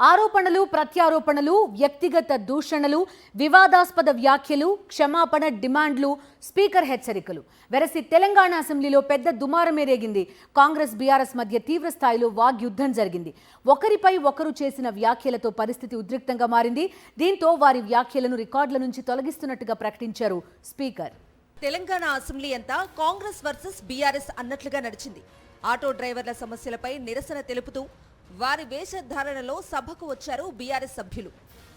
ఆరోపణలు ప్రత్యారోపణలు వ్యక్తిగత దూషణలు వివాదాస్పద వ్యాఖ్యలు క్షమాపణ డిమాండ్లు స్పీకర్ హెచ్చరికలు వెరసి తెలంగాణ అసెంబ్లీలో పెద్ద దుమారమే రేగింది. కాంగ్రెస్ బీఆర్ఎస్ మధ్య తీవ్ర స్థాయిలో వాగ్యుద్ధం జరిగింది. ఒకరిపై ఒకరు చేసిన వ్యాఖ్యలతో పరిస్థితి ఉద్రిక్తంగా మారింది. దీంతో వారి వ్యాఖ్యలను రికార్డుల నుంచి తొలగిస్తున్నట్టుగా ప్రకటించారు స్పీకర్. తెలంగాణ అసెంబ్లీ అంతా కాంగ్రెస్ వర్సెస్ బీఆర్ఎస్ అన్నట్లుగా నడిచింది. ఆటో డ్రైవర్ల సమస్యలపై నిరసన తెలుపుతూ వారి వేషధారణలో సభకు వచ్చారు బీఆర్ఎస్ సభ్యులు.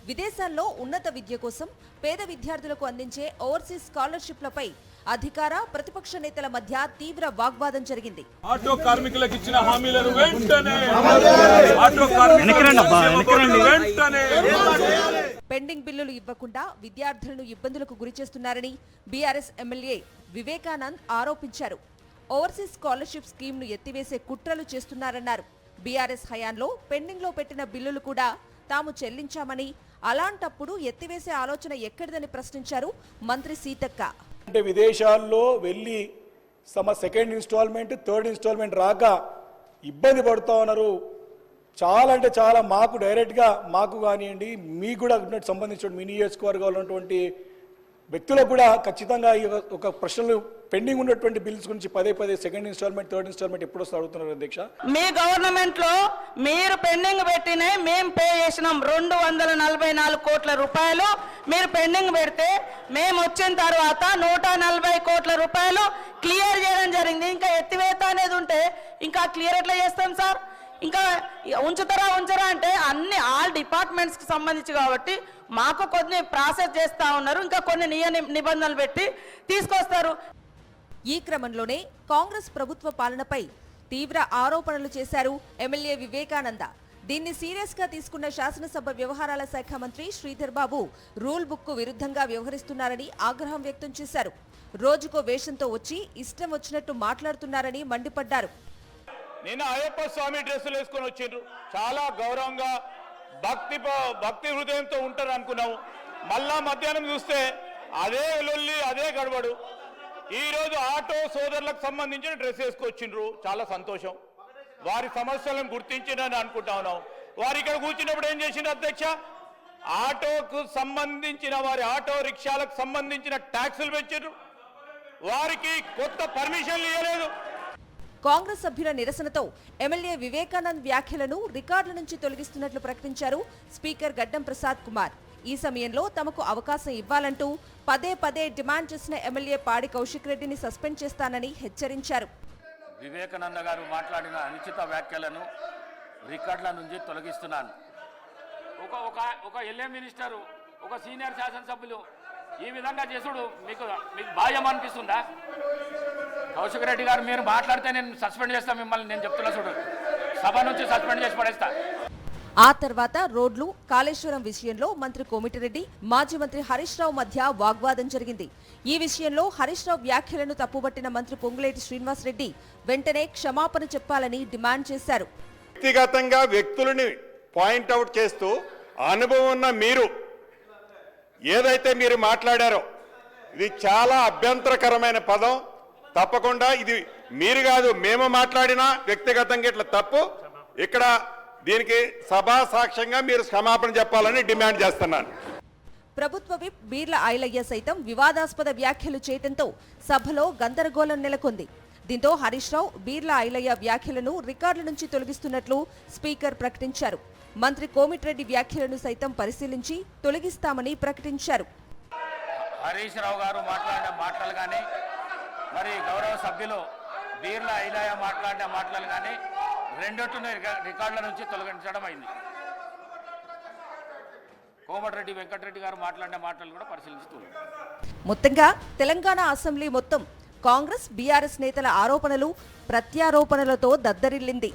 విదేశాల్లో ఉన్నత విద్య కోసం పేద విద్యార్థులకు అందించే ఓవర్సీస్ స్కాలర్షిప్లపై అధికార ప్రతిపక్ష నేతల మధ్య తీవ్ర వాగ్వాదం జరిగింది. ఆటో కార్మికులకు ఇచ్చిన హామీలను వెంటనే పెండింగ్ బిల్లులు ఇవ్వకుండా విద్యార్థులను ఇబ్బందులకు గురి చేస్తున్నారని బీఆర్ఎస్ ఎమ్మెల్యే వివేకానంద్ ఆరోపించారు. ఓవర్సీస్ స్కాలర్షిప్ స్కీమ్ను ఎత్తివేసే కుట్రలు చేస్తున్నారన్నారు. బీఆర్ఎస్ హయాంలో పెండింగ్లో పెట్టిన బిల్లులు కూడా తాము చెల్లించామని, అలాంటప్పుడు ఎత్తివేసే ఆలోచన ఎక్కడిదని ప్రశ్నించారు మంత్రి సీతక్క. అంటే విదేశాల్లో వెళ్ళి సెకండ్ ఇన్స్టాల్మెంట్ థర్డ్ ఇన్స్టాల్మెంట్ రాక ఇబ్బంది పడుతూ ఉన్నారు. చాలా అంటే చాలా మాకు డైరెక్ట్గా మాకు కానివ్వండి, మీకు కూడా సంబంధించిన మీ నియోజకవర్గాలు ఉన్నటువంటి వ్యక్తులకు కూడా ఖచ్చితంగా ఒక ప్రశ్నలు పెండింగ్ ఉన్నటువంటి బిల్స్ గురించి పదే సెకండ్ ఇన్స్టాల్మెంట్ థర్డ్ ఇన్స్టాల్మెంట్ ఎప్పుడు వస్తే అడుగుతున్నారు అధ్యక్ష. మీ గవర్నమెంట్ లో మీరు పెండింగ్ పెట్టినే మేము పే చేసినాం 244 కోట్ల రూపాయలు. మీరు పెండింగ్ పెడితే మేము వచ్చిన తర్వాత 140 కోట్ల రూపాయలు క్లియర్ చేయడం జరిగింది. ఇంకా ఎత్తివేత అనేది ఉంటే ఇంకా క్లియర్ ఎట్లా చేస్తాం సార్? ఇంకా ఉంచరా అంటే అన్ని ఆల్ డిపార్ట్మెంట్స్ కి సంబంధించి కాబట్టి మాకు కొన్ని ప్రాసెస్ చేస్తా ఉన్నారు. ఇంకా కొన్ని నిబంధనలు పెట్టి తీసుకొస్తారు. ఈ క్రమంలోనే కాంగ్రెస్ ప్రభుత్వ పాలనపై తీవ్ర ఆరోపణలు చేశారు ఎమ్మెల్యే వివేకానంద. దీన్ని సీరియస్ గా తీసుకున్న శాసనసభ వ్యవహారాల శాఖ మంత్రి శ్రీధర్ బాబు రూల్ బుక్ కు విరుద్ధంగా వ్యవహరిస్తున్నారని ఆగ్రహం వ్యక్తం చేశారు. రోజుకో వేషంతో వచ్చి ఇష్టం వచ్చినట్టు మాట్లాడుతున్నారని మండిపడ్డారు. నిన్న అయ్యప్ప స్వామి డ్రెస్సులు వేసుకొని వచ్చిండ్రు. చాలా గౌరవంగా భక్తి హృదయంతో ఉంటారు అనుకున్నాము. మళ్ళా మధ్యాహ్నం చూస్తే అదే లొల్లి, అదే గడబడు. ఈ రోజు ఆటో సోదరులకు సంబంధించిన డ్రెస్ వేసుకొచ్చిండ్రు. చాలా సంతోషం. వారి సమస్యలను గుర్తించిందని అనుకుంటా ఉన్నాం. వారు ఇక్కడ కూర్చున్నప్పుడు ఏం చేసిండ్రు అధ్యక్ష? ఆటోకు సంబంధించిన వారి ఆటో రిక్షాలకు సంబంధించిన ట్యాక్సులు పెంచారు. వారికి కొత్త పర్మిషన్లు ఇవ్వలేదు. కాంగ్రెస్ సభ్యుల నిరసనతో ఎమ్మెల్యే వివేకానంద్ వ్యాఖ్యలను రికార్డుల నుంచి తొలగిస్తున్నట్లు ప్రకటించారు స్పీకర్ గడ్డం ప్రసాద్ కుమార్. ఈ సమయంలో తమకు అవకాశం ఇవ్వాలంటూ పదే డిమాండ్ చేసిన ఎమ్మెల్యే పాడి కౌశిక్ రెడ్డిని సస్పెండ్ చేస్తానని హెచ్చరించారు. వివేకానంద గారు మాట్లాడిన అనుచిత వ్యాఖ్యలను రికార్డుల నుంచి తొలగిస్తున్నాను. ఒక ఎల్ఏ మినిస్టరు, ఒక సీనియర్ శాసనసభ్యులు ఈ విధంగా చేసుడు మీకు భాయం అనిపిస్తుందా? కౌశిక్ రెడ్డి గారు మీరు మాట్లాడితే నేను సస్పెండ్ చేస్తాను మిమ్మల్ని. నేను చెప్తున్నా చూడు, సభ నుంచి సస్పెండ్ చేసి పడేస్తా. ఆ తర్వాత రోడ్లు కాళేశ్వరం విషయంలో మంత్రి కోమిటిరెడ్డి, మాజీ మంత్రి హరీష్ రావు మధ్య వాగ్వాదం జరిగింది. ఈ విషయంలో హరీష్ రావు వ్యాఖ్యలను తప్పుబట్టిన మంత్రి పొంగులేటి శ్రీనివాస్ రెడ్డి వెంటనే క్షమాపణ చెప్పాలని డిమాండ్ చేశారు. వ్యక్తిగతంగా వ్యక్తులని పాయింట్అవుట్ చేస్తూ అనుభవం ఉన్న మీరు ఏదైతే మీరు మాట్లాడారో ఇది చాలా అభ్యంతరకరమైన పదం. తప్పకుండా ఇది మీరు కాదు, మేము మాట్లాడినా వ్యక్తిగతంగా ఇట్లా తప్పు. ఇక్కడ దీనికి సభా సాక్ష్యంగా మీరు క్షమాపణ చెప్పాలని డిమాండ్ చేస్తున్నాను. ప్రభుత్వ విప్ బీర్ల ఐలయ్య సైతం వివాదాస్పద వ్యాఖ్యలు చేయడంతో సభలో గందరగోళం నెలకొంది. దీంతో హరీష్ రావు బీర్ల ఐలయ్య వ్యాఖ్యలను రికార్డుల నుంచి తొలగిస్తున్నట్లు స్పీకర్ ప్రకటించారు. మంత్రి కోమిటిరెడ్డి వ్యాఖ్యలను సైతం పరిశీలించి తొలగిస్తామని ప్రకటించారు. హరీష్ రావు గారు మాట్లాడిన మాటలు కానీ, మరి గౌరవ సభ్యులు బీర్ల ఐలయ్య మాట్లాడిన మాటలు కానీ రెండొట్టును రికార్డుల నుంచి తొలగించడం అయింది. కోమటిరెడ్డి వెంకటరెడ్డి గారు మాట్లాడిన మాటలు కూడా పరిశీలించుతున్నారు. మొత్తంగా తెలంగాణ అసెంబ్లీ మొత్తం కాంగ్రెస్ బీఆర్ఎస్ నేతల ఆరోపణలు ప్రత్యారోపణలతో దద్దరిల్లింది.